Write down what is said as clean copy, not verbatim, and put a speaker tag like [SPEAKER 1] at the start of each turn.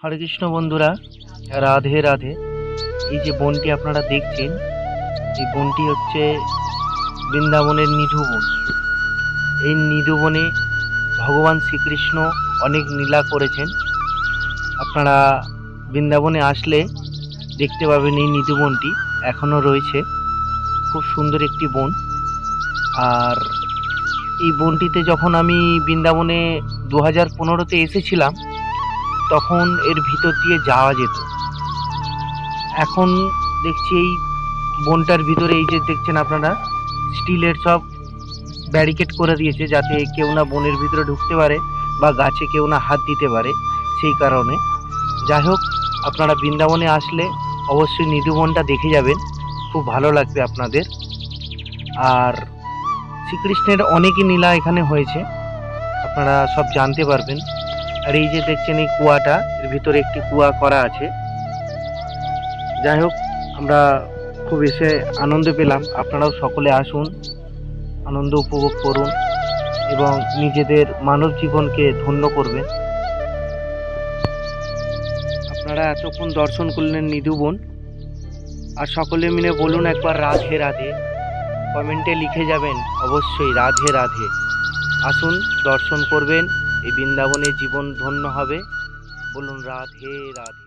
[SPEAKER 1] হরে কৃষ্ণ বন্ধুরা, রাধে রাধে। এই যে বনটি আপনারা দেখছেন, এই বনটি হচ্ছে বৃন্দাবনের নিধু বন। এই নিধু বনে ভগবান শ্রীকৃষ্ণ অনেক লীলা করেছেন। আপনারা বৃন্দাবনে আসলে দেখতে পাবেন এই নিধু বনটি এখনো রয়েছে। খুব সুন্দর একটি বন। আর এই বনটিতে যখন আমি বৃন্দাবনে 2015-তে এসেছিলাম, তখন এর ভিতর দিয়ে যাওয়া যেত। এখন দেখছি এই বনটার ভিতরে এই যে দেখছেন আপনারা, স্টিলের সব ব্যারিকেড করে দিয়েছে, যাতে কেউ না বনের ভিতরে ঢুকতে পারে বা গাছে কেউ না হাত দিতে পারে। সেই কারণে যাই হোক, আপনারা বৃন্দাবনে আসলে অবশ্যই নিধু বনটা দেখে যাবেন, খুব ভালো লাগবে আপনাদের। আর শ্রীকৃষ্ণের অনেকই লীলা এখানে হয়েছে, আপনারা সব জানতে পারবেন। আর এই যে দেখছেন এই কুয়াটা, এর ভিতরে একটি কুয়া করা আছে। যাই হোক, আমরা খুব এসে আনন্দ পেলাম। আপনারাও সকলে আসুন, আনন্দ উপভোগ করুন এবং নিজেদের মানব জীবনকে ধন্য করবেন। আপনারা এতক্ষণ দর্শন করলেন নিধুবন। আর সকলে মিলে বলুন একবার রাধে রাধে। কমেন্টে লিখে যাবেন অবশ্যই রাধে রাধে। আসুন, দর্শন করবেন, এই বৃন্দাবনে জীবন ধন্য হবে। বলুন রাধে রাধে।